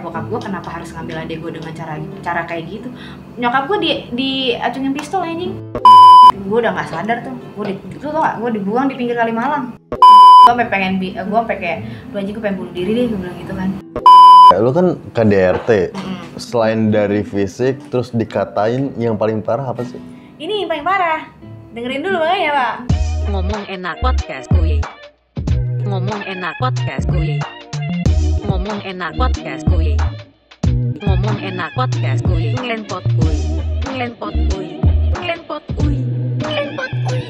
Bokap gue kenapa harus ngambil adek gue dengan cara kayak gitu. Nyokap gue diacungin pistol anjing. Gue udah nggak sadar tuh. Gue dibuang di pinggir kali Malang. Gue sampai kayak lu anjing gue pengen bunuh diri deh, gue bilang gitu kan. Lu kan KDRT. Selain dari fisik terus dikatain, yang paling parah apa sih? Ini yang paling parah. Dengerin dulu makanya, Pak. Ngomong enak podcast kuy. Ngomong enak podcast kuy. Ngomong enak podcast kuy. Ngomong enak podcast kuy. Ngenpot kuy. Ngenpot kuy. Ngenpot kuy. Ngenpot kuy.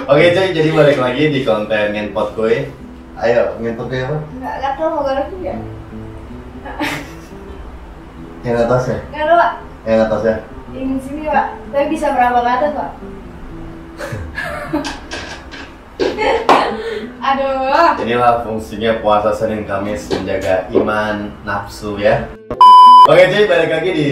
Oke cuy, jadi balik lagi di konten Ngenpot kuy. Ayo, ngenpot kuy apa? Enggak tahu mau garuk juga. Yang atas ya? Enggak ada, Pak. Yang atas ya? Ini sini, Pak. Tapi bisa berapa ke atas, Pak? Aduh. Inilah fungsinya puasa Senin Kamis, menjaga iman, nafsu ya. Oke cuy, balik lagi di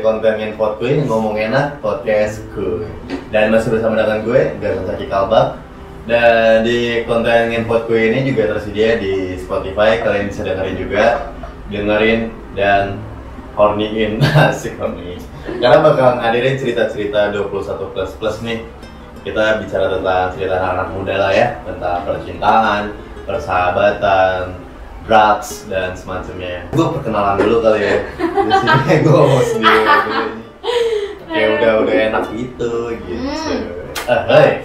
konten Ngenpot kuy, ngomong enak podcast kuy. Dan masih bersama dengan gue, Gatot Saki Kalbak. Dan di konten Ngenpot kuy ini juga tersedia di Spotify, kalian bisa dengerin dan hornyin, asik horny. Karena bakal ngadirin cerita-cerita 21 plus nih. Kita bicara tentang cerita anak muda lah ya, tentang percintaan, persahabatan, drugs dan semacamnya. Gue perkenalan dulu kali ya. Di sini gue mau sendiri dulu. Kayak udah enak gitu. Hai,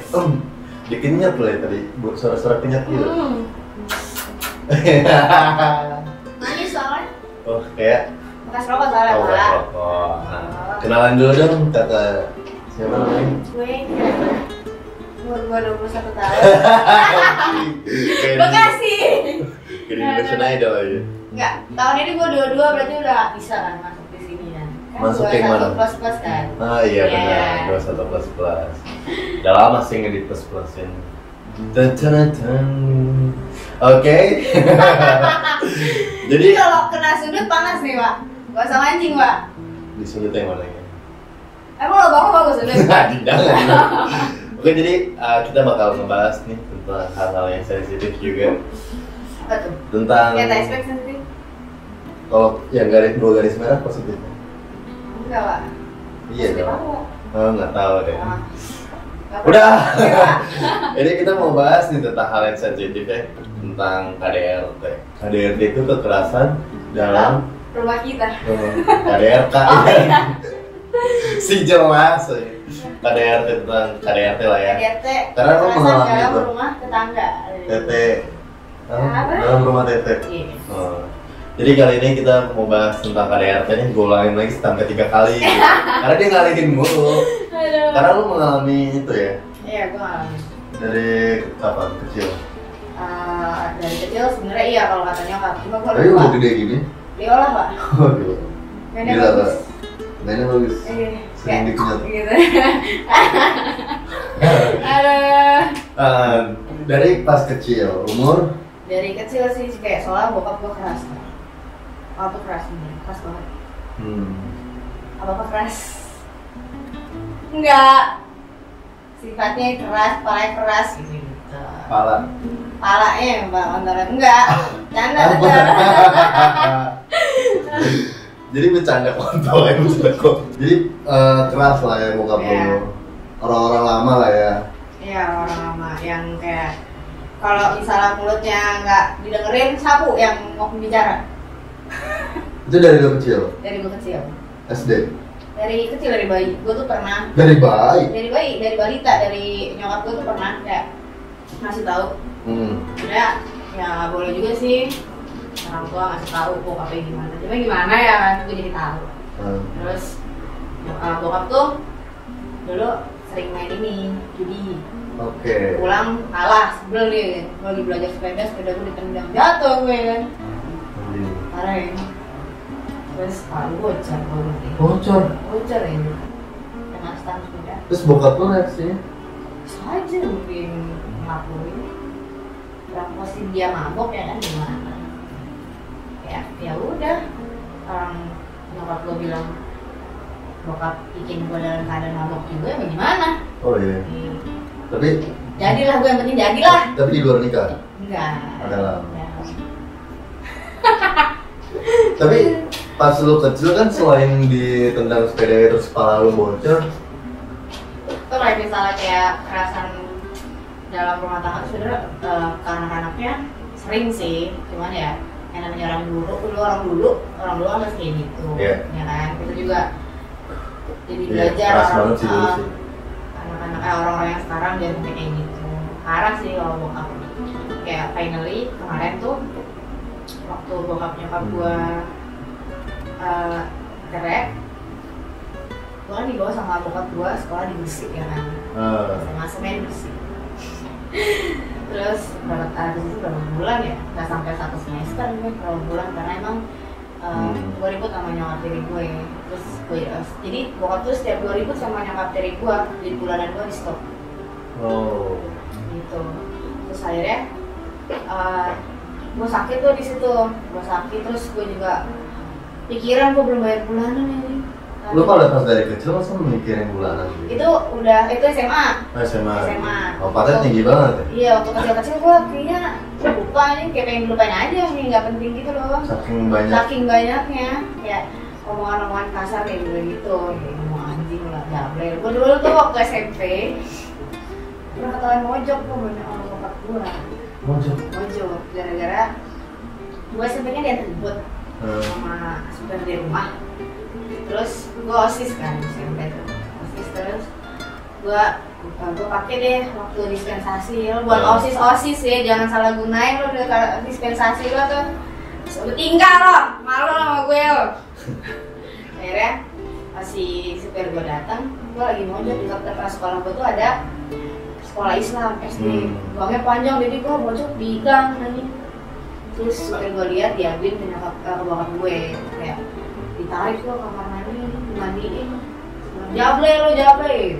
dikenyat loh ya tadi, suara-suara kenyat gitu. Manis soalnya. Oh kayak Bekas rokok soalnya, Pak. bekas rokok. Kenalan dulu dong kakak. Siapa namanya? Gue umur gue 21 tahun. Kayak Bekasi. di Indonesian Idol aja. Enggak, tahun ini gue 22 berarti udah bisa kan masuk di sini kan. Masuk yang mana? 21 plus kan. Ah iya benar, 21 plus. Udah lama sih ngedit plus-plusin. Oke. Jadi kalau kena sudut panas nih, Pak. Gak usah mancing, Pak. di sudut yang mana ya? Emang lo bangun bagus sudut? Jangan. Oke, jadi kita bakal ngebahas nih tentang hal-hal yang sensitif juga. Apa tuh? Tentang Kayak tak expect sensitif? kalau yang dua garis merah positif. Enggak, Pak. Iya Positif dong. apa, Pak? Oh nggak tahu deh. Ah. Nggak Udah. pernah. Iya, Pak. Jadi kita mau bahas nih tentang hal yang sensitif ya, tentang KDRT. KDRT itu kekerasan dalam Rumah kita. KDRT. Oh, iya. Si jelas. KDRT tentang KDRT lah ya. KDRT. Karena lo kekerasan mengalami dalam itu. rumah tetangga. TT. Apa? Dalam rumah TT. Iya. Oh. Jadi kali ini kita mau bahas tentang KDRT nya, gue ulangin lagi sampai 3 kali gitu. Karena dia ngalihin mulu. Aduh. Karena lu mengalami itu ya, Iya, gue ngalamin. dari kapan kecil? Dari kecil sebenarnya iya kalau kata nyokap, cuma gue Tapi lupa. udah gede gini? Diolah, Pak. Waduh. Mainnya Gila, bagus. Pak. Mainnya bagus. Iya. Sering dikenyat. Gitu. Aduh. Dari pas kecil, umur? Dari kecil sih kayak soalnya bokap gue keras. Bokap gue keras bener, keras banget. Apa keras? Enggak. Sifatnya keras, palanya keras gitu. Pala. Palanya yang antara enggak. Canda. Jadi bercanda kontol ya, bercanda kontol. Jadi keras lah ya bokap Iya. lu. Orang-orang lama lah ya. Iya, orang lama yang kayak kalau misalnya mulutnya nggak didengerin, sapu yang mau bicara. Itu dari lu kecil? Dari gue kecil. SD? Dari kecil, dari bayi. Gue tuh pernah Dari bayi? dari bayi, dari balita, dari nyokap gue tuh pernah kayak ngasih tahu. Ya nggak boleh juga sih orang tua ngasih tahu bokapnya gimana. Cuma gimana ya kan, gue jadi tahu. Terus bokap tuh dulu sering main ini, judi. Oke. Pulang kalah, sebel dia kan. Gue lagi belajar sepeda gue ditendang, jatuh gue kan. Parah ya. Terus bocor gue mungkin. Bocor ya. Kena stang sepeda. Terus bokap lu reaksinya? Saja mungkin ngelakuin. Yang pasti dia mabok ya kan, gimana? Ya udah. Orang nyokap gue bilang bokap bikin gue dalam keadaan mabok juga, ya gimana? Oh iya. Tapi Jadilah gue, yang penting jadilah. Tapi di luar nikah? Enggak. Adalah. Tapi pas lu kecil kan selain ditendang sepeda terus kepala lu bocor. Itu kayak misalnya kayak kekerasan dalam rumah tangga itu sebenarnya ke anak-anaknya sering sih, cuman ya yang namanya orang dulu kan masih kayak gitu, Yeah. ya kan? Itu juga jadi Iya, belajar keras banget sih dulu sih. anak-anak orang-orang yang sekarang jangan sampai kayak gitu. Parah sih kalau bokap. Kayak finally kemarin tuh waktu bokap nyokap gua cerai, gua kan dibawa sama bokap gua sekolah di Gresik ya kan, sama semen Gresik. Terus berapa bulan ya, nggak sampai 1 semester nih, berapa bulan karena emang gue ribut sama nyokap tiri gue. Terus jadi bokap tuh setiap gue ribut sama nyokap tiri gue, di bulanan gue di stop. Gitu. Terus akhirnya gue sakit tuh di situ, gue sakit terus gue juga pikiran gue belum bayar bulanan ini. Lu kalau pas dari kecil langsung mikirin bulanan gitu? Itu SMA. SMA. Oh, padahal tinggi banget ya? Iya, waktu kecil-kecil gue kayaknya lupa nih, kayak pengen lupain aja nih, nggak penting gitu loh. Saking banyaknya, ya omongan-omongan kasar kayak gitu, kayak ngomong anjing lah, jablay. Gue dulu tuh waktu SMP pernah ketahuan mojok tuh banyak orang bokap gue. Mojok, gara-gara gue SMP-nya dia jemput sama supir di rumah. Terus gue OSIS kan SMP tuh, OSIS terus gue pakai deh waktu dispensasi. Lo buat OSIS ya, jangan salah gunain lo udah dispensasi lo tuh. Terus tinggal lo, malu sama gue lo. Akhirnya si supir gue datang, gue lagi mojok di dekat sekolah gue tuh ada sekolah Islam SD. Gangnya panjang, jadi gue mojok di gang lagi. Terus supir gue lihat diambil ke bokap gue, kayak ditarik lo kamar mandi, dimandiin. Jablay.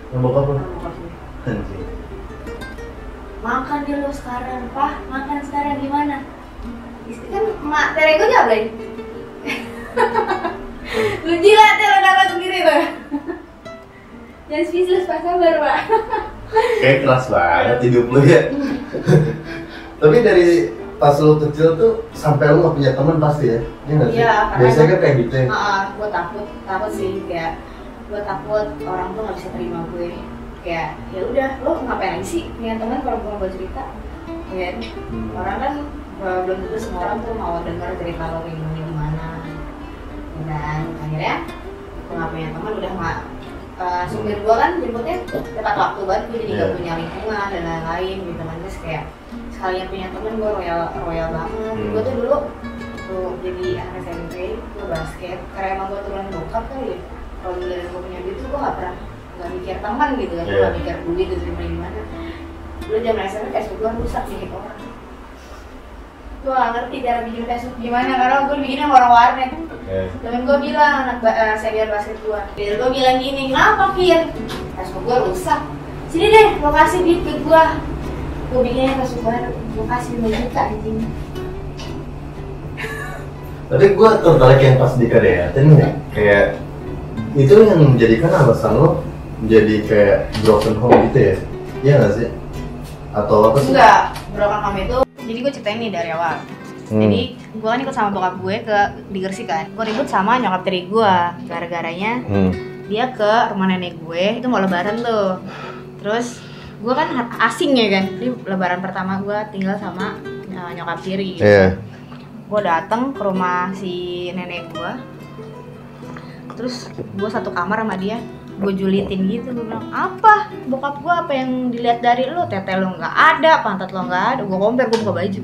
Yang bokap lo? Makan dia lo sekarang, Pak. Makan sekarang gimana? Istri kan mak tere gue jablay. Lu jilat ya lo dapat sendiri tuh. Jangan speechless Pak, sabar Pak. Kayak keras banget hidup lu ya. Tapi dari pas lu kecil tuh sampai lu gak punya teman pasti ya? Iya gak sih? Iya, biasanya kan kayak gitu ya? Gue takut sih, kayak gue takut orang tuh gak bisa terima gue. Kayak ya udah, lo ngapain aja sih punya teman kalau gue mau cerita? Ya, orang kan belum tentu semua orang tuh mau dengar cerita lo kayak gimana. Dan akhirnya gue gak punya teman, udah gak supir gue kan jemputnya tepat waktu banget, gue jadi gak punya lingkungan dan lain-lain gitu kan. Terus kayak sekalian punya temen gue royal banget. Gue tuh dulu tuh jadi anak SMP, gue basket karena emang gue turunan bokap kali ya. Kalau dulu dari gue punya duit tuh gue gak mikir teman gitu kan, gue gak mikir duit itu terima gimana. Dulu zaman SMP Facebook gue rusak dikit orang. Gue gak ngerti cara bikin Facebook gimana karena gue bikinnya sama orang warnet. Temen gue bilang, anak senior basket gue, gue bilang gini, kenapa Fir? Facebook gue rusak. Sini deh, lo kasih duit ke gue. Gue bikinnya Facebook baru, gue kasih 5 juta anjing. Tapi gue tertarik yang pas di KDRT nih, kayak itu yang menjadikan alasan lo menjadi kayak broken home gitu ya? Iya gak sih? Atau apa sih? Enggak, broken home itu, jadi gue ceritain nih dari awal. Jadi gue kan ikut sama bokap gue di Gresik kan. Gue ribut sama nyokap tiri gue, gara-garanya dia ke rumah nenek gue, itu mau lebaran tuh. Terus gue kan asing ya kan, jadi lebaran pertama gue tinggal sama nyokap tiri gitu. Gue dateng ke rumah si nenek gue, terus gue satu kamar sama dia, gue julitin gitu. Gue bilang, apa? Bokap gue apa yang dilihat dari lo? Tete lo nggak ada, pantat lo nggak ada. Gue compare, gue buka baju,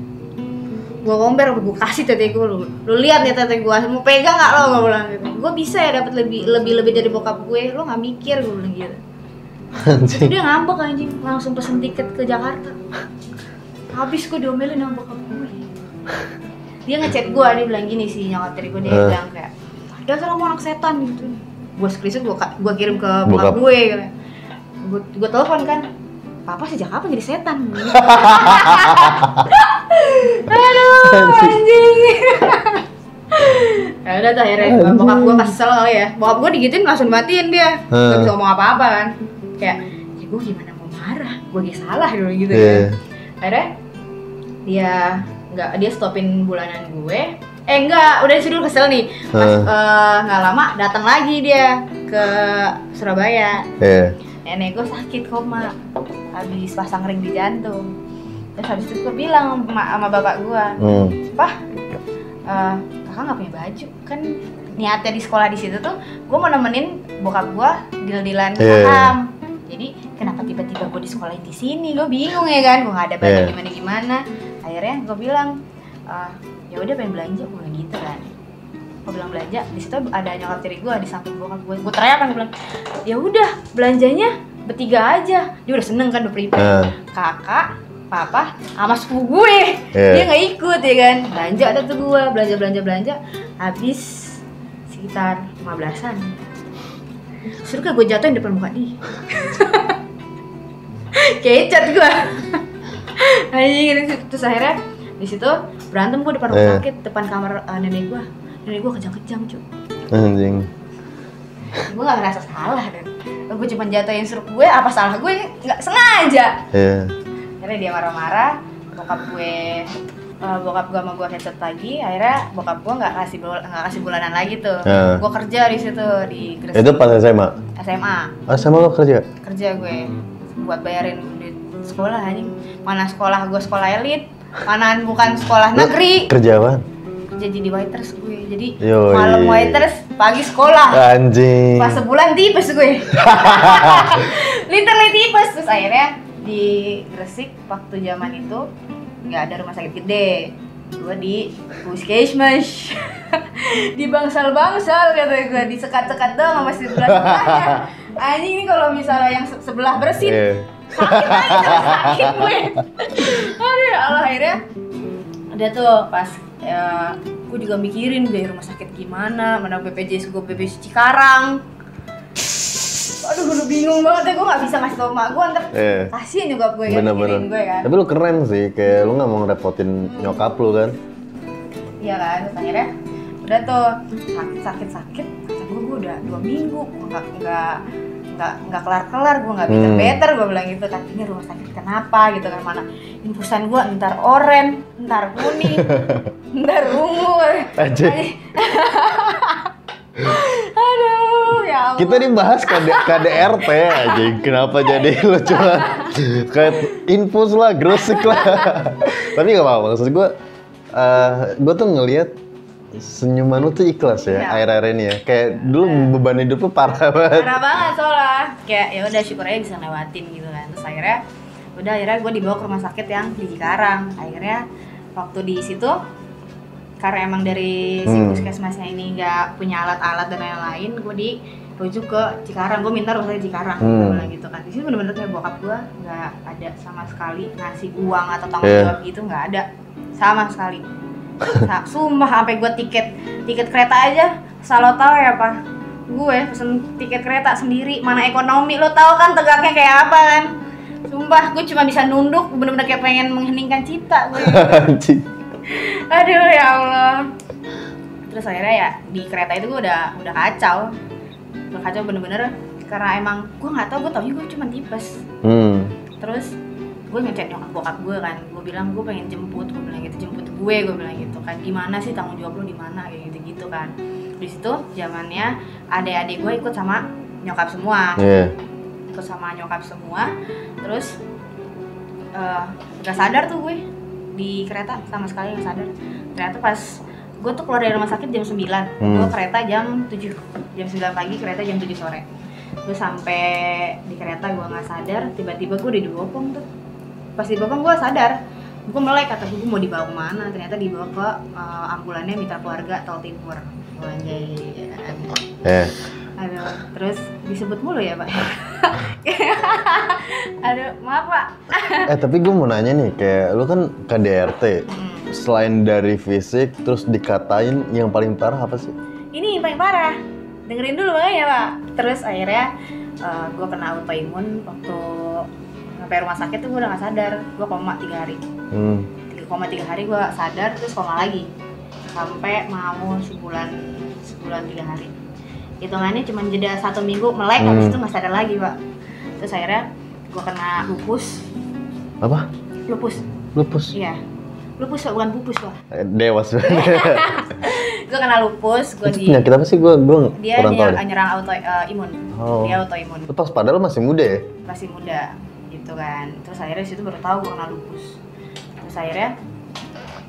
gue kasih tete gue, lu lihat nih tete gue, mau pegang nggak lo? Gue bilang gitu. Gue bisa ya dapat lebih dari bokap gue, lo nggak mikir, gue bilang gitu. Terus dia ngambek anjing, langsung pesen tiket ke Jakarta. Habis gue diomelin sama bokap gue. Dia ngechat gue, dia bilang gini sih nyokap tiri gue, dia bilang kayak dasar kamu anak setan gitu. Gue screenshot, gue kirim ke bokap gue gitu. Gue telepon kan, papa sejak kapan jadi setan? Aduh anjing. Ya udah tuh akhirnya bokap gue kesel kali ya. Bokap gue digituin langsung matiin dia, gak bisa ngomong apa-apa kan. Kayak, ya gue gimana mau marah, gue lagi salah dulu gitu kan. Akhirnya dia stopin bulanan gue. Udah disuruh kesel nih. Pas nggak lama datang lagi dia ke Surabaya. Nenek gue sakit koma, habis pasang ring di jantung. Terus habis itu gue bilang sama bapak gue, Pak, kakak nggak punya baju kan? Niatnya di sekolah di situ tuh, gue mau nemenin bokap gue deal-dealan saham. Jadi kenapa tiba-tiba gue disekolahin di sini? Gue bingung ya kan, gue nggak ada baju gimana. Akhirnya gue bilang, ya udah pengen belanja, gue bilang gitu kan. Gue bilang belanja, di situ ada nyokap tiri gue di samping bokap gue. Gue teriak kan, gue bilang, ya udah belanjanya bertiga aja. Dia udah seneng kan, udah prepare. Kakak, papa, sama sepupu gue, dia nggak ikut ya kan. Belanja ada tuh gue, belanja, habis sekitar 15-an. Suruh gue jatuhin depan muka dia. Kecat gue. Anjing, terus akhirnya di situ berantem gue depan rumah sakit, depan kamar nenek gue kejang-kejang cuy. Anjing. Gue nggak ngerasa salah dan gue cuma jatuhin suruh gue, apa salah gue nggak sengaja. Akhirnya dia marah-marah, bokap gue sama gue headset lagi. Akhirnya bokap gue nggak kasih bulanan lagi tuh. Gue kerja di situ di Gresik. Itu pas SMA? SMA lo kerja gue buat bayarin di sekolah anjing. Mana sekolah gue sekolah elit, mana bukan sekolah negeri. Kerja apa? Kerja jadi waiters gue. Jadi malam waiters, pagi sekolah. Anjing. Pas sebulan tipes gue. Literally tipes. Terus akhirnya di Gresik waktu zaman itu nggak ada rumah sakit gede, gue di puskesmas. Di bangsal kata gue, disekat-sekat doang sama sebelah-sebelahnya. Anjing, ini kalau misalnya yang sebelah bersin sakit gue. Aduh Allah, akhirnya udah tuh pas gue juga mikirin biaya rumah sakit gimana, mana BPJS Cikarang. Aduh, gue bingung banget deh, gue gak bisa ngasih tau emak gue, ntar kasihin juga gue kan, mikirin gue kan. Tapi lu keren sih, kayak lu gak mau ngerepotin nyokap lu kan. Iya kan, terus akhirnya udah tuh sakit-sakit, kata gue udah 2 minggu, gak kelar-kelar, gue gak better, gue bilang gitu kan. Ini rumah sakit kenapa gitu kan, mana infusan gue ntar oren, ntar kuning, ntar ungu. Aduh, ya Allah. Kita dibahas KDRT aja, kenapa jadi lu cuma kayak infus lah, Gresik lah. Tapi gak apa-apa, maksud gue tuh ngelihat senyuman lu tuh ikhlas ya, akhir-akhir ini ya. Kayak dulu beban hidup lu parah banget. Parah banget soalnya. Kayak ya udah syukur aja bisa lewatin gitu kan. Terus akhirnya gue dibawa ke rumah sakit yang di Cikarang. Akhirnya waktu di situ karena emang dari si puskesmasnya ini nggak punya alat-alat dan lain-lain, gue dirujuk ke Cikarang. Gue minta rumah sakit Cikarang, gitu kan. Di sini bener-bener kayak bokap gue nggak ada sama sekali ngasih uang atau tanggung jawab gitu, nggak ada sama sekali. Sumpah, sampai gue tiket kereta aja, selalu tahu ya Pak, gue pesen tiket kereta sendiri, mana ekonomi, lo tau kan tegaknya kayak apa kan. Sumpah, gue cuma bisa nunduk, bener-bener kayak pengen mengheningkan cipta gue. Aduh ya Allah. Terus akhirnya ya di kereta itu gue udah kacau bener-bener, karena emang gue nggak tahu, gue taunya gue cuma tipes. Terus gue ngechat nyokap bokap gue kan, gue bilang gue pengen jemput gue bilang gitu kan, gimana sih tanggung jawab lo di mana kayak gitu kan. Di situ zamannya adik-adik gue ikut sama nyokap semua, terus gak sadar tuh gue di kereta, sama sekali gak sadar. Ternyata pas gue tuh keluar dari rumah sakit jam 9, gue kereta jam 7, jam 9 pagi, kereta jam 7 sore. Gue sampai di kereta gue nggak sadar, tiba-tiba gue udah dibopong tuh. Pas dibopong gue sadar, gue melek, kata gue mau dibawa kemana, ternyata dibawa ke ambulannya Mitra Keluarga Tol Timur. Aduh, terus disebut mulu ya Pak. Aduh, maaf Pak. Tapi gue mau nanya nih, kayak lu kan KDRT, selain dari fisik, terus dikatain yang paling parah apa sih? Ini yang paling parah, dengerin dulu makanya Pak. Terus akhirnya gue kena autoimun waktu sampai rumah sakit tuh gue udah gak sadar, gue koma 3 hari. 3 hari gue sadar, terus koma lagi sampai mau sebulan 3 hari. Hitungannya cuma jeda 1 minggu melek, habis itu nggak sadar lagi Pak. Terus akhirnya gue kena lupus. Apa? Lupus? Iya. Lupus bukan pupus lah. Dewas. Gue kena lupus, penyakit apa sih? Gue dia kurang tahu deh. nyerang autoimun. Dia autoimun. Pas padahal masih muda ya? Masih muda gitu kan. Terus akhirnya situ baru tahu gue kena lupus. Terus akhirnya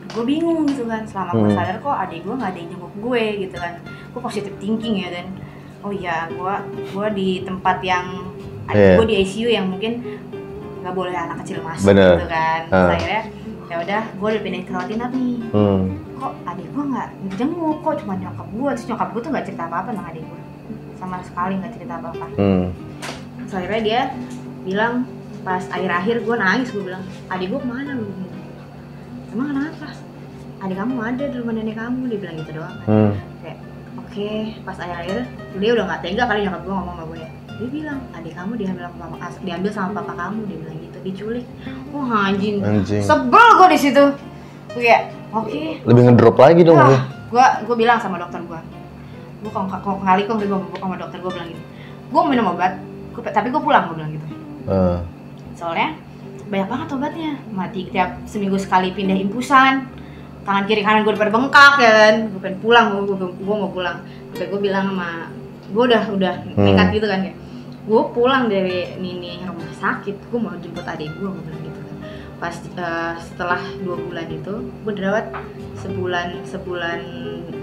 gue bingung gitu kan. Selama gue sadar kok adik gue nggak ada yang jenguk gue gitu kan. Gue positive thinking ya, dan oh iya gue di tempat yang gue di ICU yang mungkin nggak boleh anak kecil masuk. Bener. Gitu kan. Terus akhirnya ya udah gue udah pindah ke rawat inap nih. Kok adik gue nggak dijenguk, kok cuma nyokap gue. Terus nyokap gue tuh nggak cerita apa-apa tentang adik gue, sama sekali nggak cerita apa-apa. Terus akhirnya dia bilang pas akhir-akhir gue nangis, gue bilang adik gue kemana lu? Emang kenapa? Adik kamu ada di rumah nenek kamu, dia bilang gitu doang kan. Kayak oke, pas akhir-akhir dia udah nggak tega kali nyokap gue ngomong sama gue ya. Dia bilang adik kamu diambil sama papa kamu, dia bilang gitu, diculik. Wah anjing. Sebel gue di situ. Gue kayak oke. Lebih ngedrop lagi dong. Gue bilang sama dokter gue kalau kali gue sama dokter gue bilang gitu, gue minum obat, tapi gue pulang, gue bilang gitu. Soalnya banyak banget obatnya, mati tiap seminggu sekali pindah infusan, tangan kiri kanan gue udah bengkak ya kan. Gue pengen pulang, gue mau pulang. Tapi gue bilang sama gue udah nekat gitu kan, kayak gue pulang dari rumah sakit, gue mau jemput adik gue bilang gitu kan. Pas setelah 2 bulan itu gue dirawat sebulan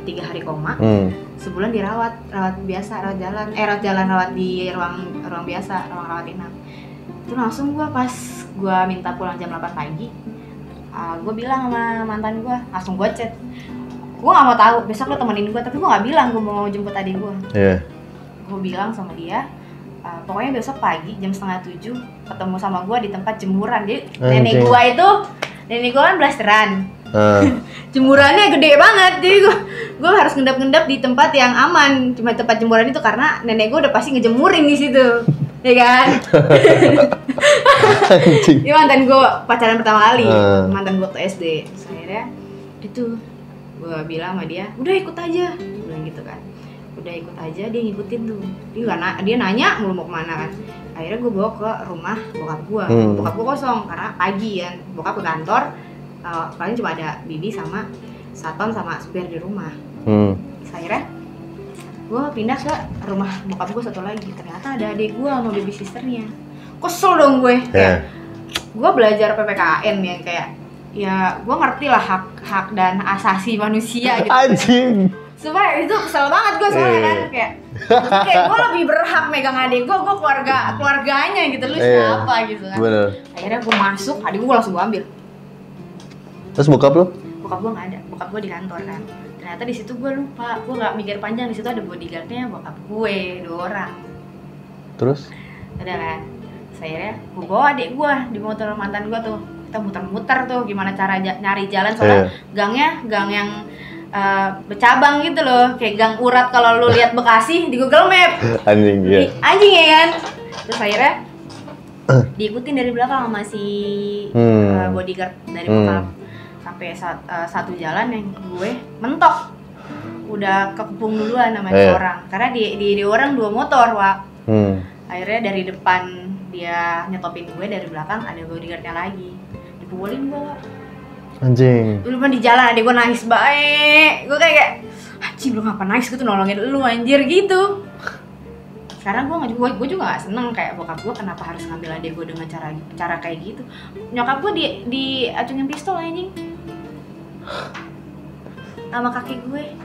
3 hari koma, sebulan dirawat biasa, rawat di ruang biasa, ruang rawat inap. Itu langsung gue pas gue minta pulang jam 8 pagi, gue bilang sama mantan gue, langsung gue chat, gue nggak mau tahu besok lo temenin gue, tapi gue nggak bilang gue mau jemput adik gue. Gue bilang sama dia, pokoknya besok pagi jam 6:30 ketemu sama gue di tempat jemuran. Jadi nenek gue kan blasteran. Jemurannya gede banget, jadi gue harus ngendap di tempat yang aman, cuma tempat jemuran itu, karena nenek gue udah pasti ngejemurin di situ, ya kan? Ini mantan gue pacaran pertama kali, mantan gue waktu SD. Akhirnya itu gue bilang sama dia, udah ikut aja, bilang gitu kan. Udah ikut aja, dia ngikutin tuh. Dia nanya mulu mau kemana kan. Akhirnya gue bawa ke rumah bokap gue. Bokap gue kosong karena pagi kan. Bokap ke kantor, paling cuma ada bibi sama Saton sama supir di rumah. Akhirnya gue pindah ke rumah bokap gue satu lagi. Ternyata ada adik gue sama baby sisternya. Kesel dong gue. Kayak gue belajar PPKN ya, kayak ya gue ngerti lah hak dan asasi manusia gitu. Anjing. Sumpah itu kesel banget gue soalnya kan, kayak gue lebih berhak megang adik gue keluarganya gitu, lu siapa gitu kan. Bener. Akhirnya gue masuk, adik gue langsung gue ambil. Terus bokap lu? Bokap gue nggak ada, bokap gue di kantor kan. Ternyata di situ gue lupa, gue nggak mikir panjang, di situ ada bodyguardnya bokap gue 2 orang. Terus? Udah kan, akhirnya gue bawa adik gue di motor mantan gue tuh, kita muter-muter tuh gimana cara nyari jalan, soalnya gang yang bercabang gitu loh, kayak gang urat kalau lu lihat Bekasi di Google Map. Anjing ya kan. Terus akhirnya diikutin dari belakang sama si bodyguard dari bokap. Sampai satu jalan yang gue mentok, udah kekepung duluan sama orang, karena di orang 2 motor, Wak. Akhirnya dari depan dia nyetopin gue, dari belakang ada bodyguardnya lagi, dipukulin gue, Wak. Anjing. Lu di jalan, adik gue nangis baik. Gue kayak anjing, lu ngapa nangis, gue tuh nolongin lu anjir gitu. Sekarang gue juga gak seneng, kayak bokap gue kenapa harus ngambil adik gue dengan cara kayak gitu. Nyokap gue diacungin pistol anjing sama kaki gue,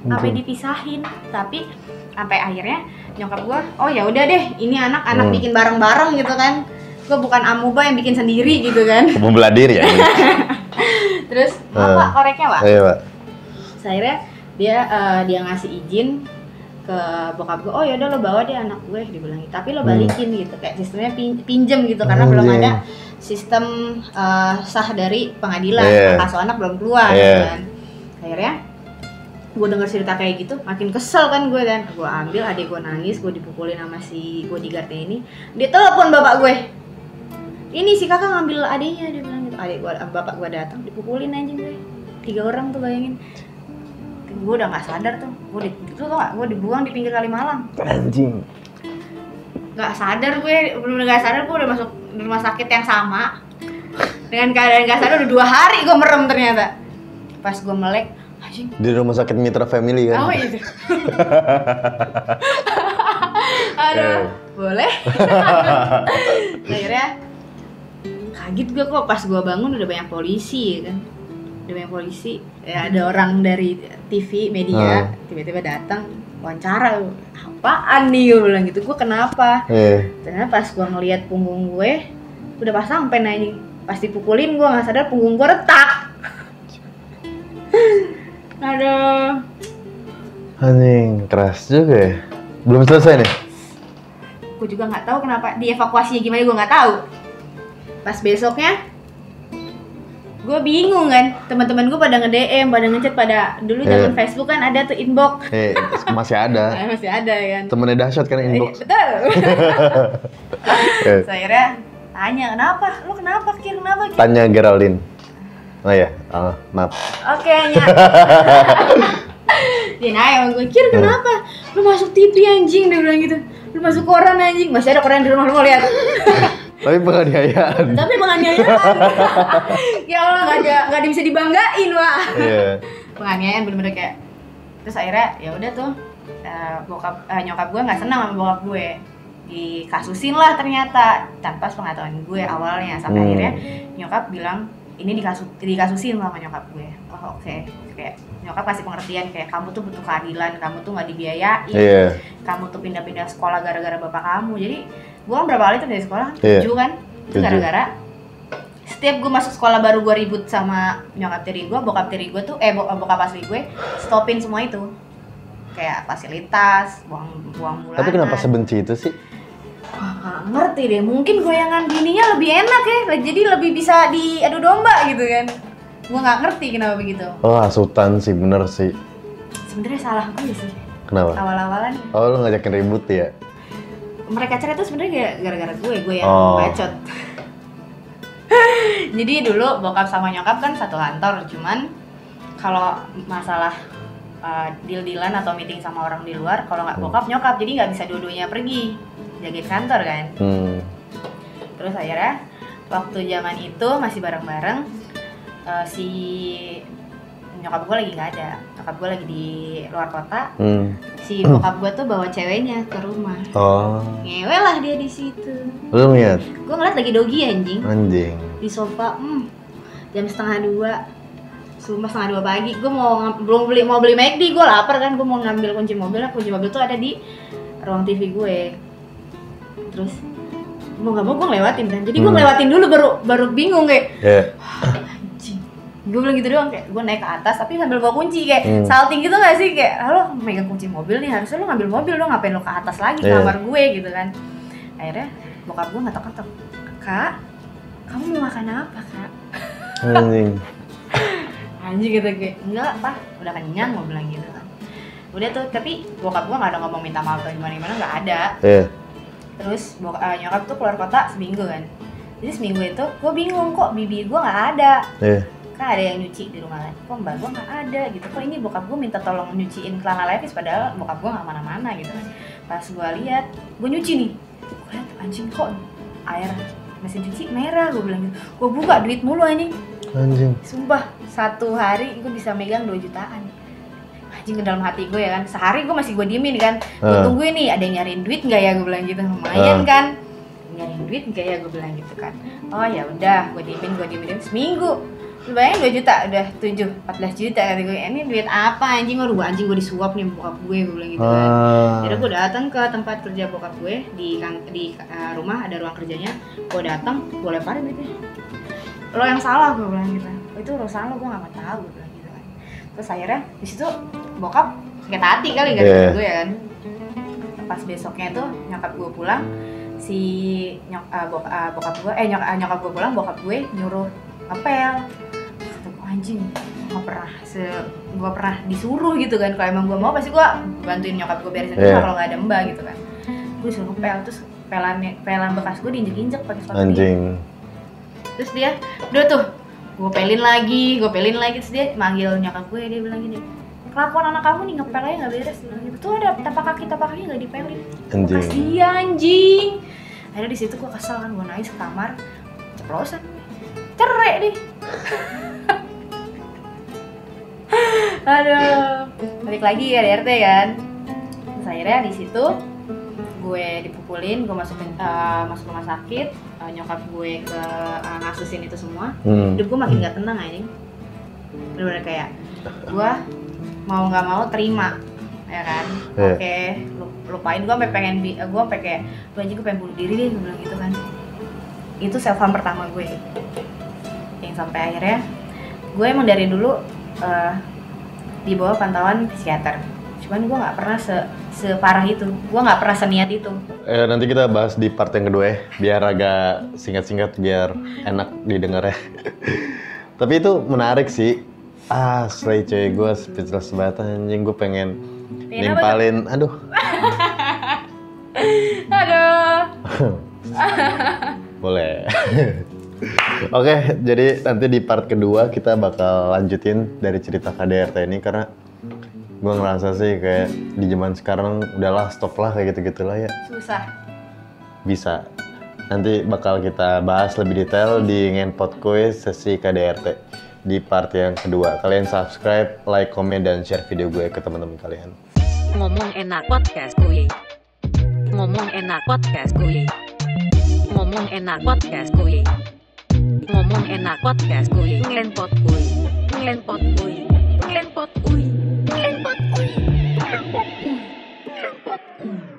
sampai dipisahin. Tapi sampai akhirnya nyokap gue, oh ya udah deh, ini anak bikin bareng-bareng gitu kan. Gue bukan amuba yang bikin sendiri gitu kan. Membela diri ya. Terus apa koreknya, Pak? Iya, Pak. Akhirnya dia ngasih izin ke bokap gue, oh yaudah lo bawa deh anak gue, dibilang, tapi lo balikin gitu, kayak sistemnya pinjem gitu, karena belum ada sistem sah dari pengadilan, kasus anak belum keluar kan. Akhirnya gue denger cerita kayak gitu, makin kesel kan gue kan. Gue ambil adik gue nangis, gue dipukulin sama si bodyguardnya ini. Dia telepon bapak gue, ini si kakak ngambil adiknya, dia bilang gitu. Bapak gue datang, dipukulin anjing gue, 3 orang tuh, bayangin. Gue udah nggak sadar tuh, gue dibuang di pinggir Kalimalang. Anjing. Nggak sadar gue, belum nggak sadar gue udah masuk di rumah sakit yang sama dengan keadaan gak sadar. Udah 2 hari gue merem ternyata. Pas gue melek, anjing. Di rumah sakit Mitra Family kan? Oh itu. Aduh, boleh. Akhirnya kaget gue kok pas gue bangun udah banyak polisi ya kan. Udah banyak polisi. Ya ada orang dari TV media tiba-tiba datang wawancara. Apaan nih gue bilang gitu. Gue kenapa? Ternyata pas gue ngeliat punggung gue udah pas sampai anjing. Pas dipukulin gue nggak sadar punggung gue retak. Aduh. Anjing, keras juga ya. Belum selesai nih? Gue juga nggak tahu kenapa dievakuasinya gimana, gue nggak tahu. Pas besoknya gue bingung kan, teman-teman gue pada nge-DM, pada ngechat, pada dulu zaman Facebook kan ada tuh inbox. Masih ada. Masih ada kan. Temennya dahsyat kan inbox. Betul. So, akhirnya tanya kenapa, lu kenapa Kir, kenapa Kir? Tanya Geraldine. Oh ya, maaf. Oke, Nya. Dia nanya sama gue, Kir kenapa? Lu masuk TV anjing, dia bilang gitu. Lu masuk koran anjing, masih ada koran di rumah, lu mau lihat? Tapi penganiayaan. Tapi penganiayaan. Ya Allah, nggak bisa dibanggain, Wak. Iya. Penganiayaan bener-bener kayak. Terus akhirnya ya udah tuh nyokap gue nggak senang sama bokap gue. Dikasusin lah ternyata tanpa sepengetahuan gue awalnya, sampai akhirnya nyokap bilang ini dikasusin sama nyokap gue. Oh oke. Kayak nyokap kasih pengertian kayak kamu tuh butuh keadilan, kamu tuh nggak dibiayain, kamu tuh pindah-pindah sekolah gara-gara bapak kamu. Jadi gue kan berapa kali tuh dari sekolah, 7 kan, itu gara-gara setiap gue masuk sekolah baru gue ribut sama nyokap tiri gue, bokap tiri gue tuh bokap asli gue stopin semua itu, kayak fasilitas, buang bulanan. Tapi kenapa sebenci itu sih? Gak ngerti deh, mungkin goyangan bininya lebih enak ya, jadi lebih bisa diadu domba gitu kan. Gue nggak ngerti kenapa begitu. Oh, asutan sih, bener sih. Sebenarnya salah gue sih. Kenapa? Awal-awalan. Oh, lu ngajakin ribut ya? Mereka cerai tuh sebenarnya gara-gara gue yang bacot. Jadi dulu bokap sama nyokap kan satu kantor, cuman kalau masalah deal-dealan atau meeting sama orang di luar, kalau nggak bokap nyokap, jadi nggak bisa dua-duanya pergi jagain kantor kan. Terus akhirnya waktu zaman itu masih bareng-bareng. Si nyokap gue lagi nggak ada, nyokap gue lagi di luar kota. Si bokap gue tuh bawa ceweknya ke rumah. Ngewe lah dia di situ. Lu lihat? Gue ngeliat lagi dogi anjing. Di sofa, jam 1:30, sumpah 1:30 pagi. Gue mau beli McD, gue lapar kan, gue mau ngambil kunci mobil tuh ada di ruang TV gue. Terus mau nggak mau gue ngelewatin kan, jadi gue ngelewatin dulu baru bingung kayak. Gue bilang gitu doang, kayak gue naik ke atas tapi sambil bawa kunci kayak salting gitu gak sih, kayak lo megang kunci mobil nih, harusnya lo ngambil mobil dong, ngapain lo ke atas lagi ke kamar gue gitu kan. Akhirnya bokap gue ngetok-ngetok, Kak, kamu mau makan apa Kak? Anjing gitu kayak, enggak Pak, udah kenyang, mau bilang gitu kan. Udah tuh, tapi bokap gue gak ada ngomong minta maaf atau gimana-gimana, gak ada. Terus nyokap tuh keluar kota seminggu kan. Jadi seminggu itu gue bingung kok bibi gue gak ada. Kan ada yang nyuci di rumah Levis, kok mbak gue nggak ada gitu, kok ini bokap gue minta tolong nyuciin celana Levis padahal bokap gue nggak mana-mana gitu kan. Pas gue lihat, gue nyuci nih, gue lihat anjing kok air mesin cuci merah, gue bilang gitu, gue buka duit mulu anjing. Sumpah, 1 hari gue bisa megang 2 jutaan anjing ke dalam hati gue ya kan. Sehari gue masih gue diemin kan, gue tungguin nih ada yang nyariin duit nggak ya, gue bilang gitu, lumayan kan nyariin duit nggak ya, gue bilang gitu kan. Oh ya udah, gue diemin seminggu. Lu bayangin 2 juta, udah 14 juta kata gue, ini duit apa anjing, gue disuap nih bokap gue bilang gitu kan. Jadi gue datang ke tempat kerja bokap gue, di rumah ada ruang kerjanya, gue datang, gue lemparin duitnya. Lo yang salah, gue bilang gitu, itu urusan lo, gue gak mau tahu, gue bilang gitu kan. Terus akhirnya disitu bokap sakit hati kali gara-gara gue ya kan. Pas besoknya tuh nyokap gue pulang, nyokap gue pulang, bokap gue nyuruh ngepel. Anjing, gue pernah disuruh gitu kan, kalau emang gue mau pasti gue bantuin nyokap gue beresin rumah kalau nggak ada mbak gitu kan. Gue disuruh pel, terus pelan bekas gue diinjek-injek pakai sepatu anjing. Terus dia udah tuh gue pelin lagi terus dia manggil nyokap gue, dia bilang gini, kelakuan anak kamu nih ngepel aja nggak beres gitu. Tuh ada tapak kaki nggak dipelin, bekas dia anjing. Akhirnya di situ gue kesel kan, gue nangis ke kamar, ceplosan, cerai deh. Aduh, balik lagi ya DRT kan. Terus akhirnya di situ gue dipukulin, gue masuk rumah sakit, nyokap gue ke ngasusin itu semua. Hidup gue makin gak tenang anjing. Bener-bener kayak gue mau nggak mau terima, ya kan. Oke, lupain. Gue sampai pengen, gue kayak gue pengen bunuh diri deh, gue bilang gitu kan. Itu self harm pertama gue, yang sampai akhirnya gue emang dari dulu di bawah pantauan psikiater. Cuman gue nggak pernah separah itu, gue nggak pernah seniat itu. Nanti kita bahas di part yang kedua ya, biar agak singkat-singkat biar enak didengar ya. Tapi itu menarik sih. Asli cuy, gue speechless banget anjing, gue pengen nimpalin, aduh. Boleh. Oke, jadi nanti di part kedua kita bakal lanjutin dari cerita KDRT ini, karena gue ngerasa sih kayak di zaman sekarang udahlah stop lah kayak gitu-gitu lah ya. Susah. Bisa. Nanti bakal kita bahas lebih detail di Ngenpot Quiz sesi KDRT di part yang kedua. Kalian subscribe, like, komen, dan share video gue ke teman-teman kalian. Ngomong enak podcast kuy. Ngomong enak podcast kuy. Ngomong enak podcast kuy. Ngomong enak podcast kuy. Ngenpot kuy. Ngenpot kuy. Ngenpot kuy. Ngenpot kuy. Ngenpot kuy. Ngenpot kuy.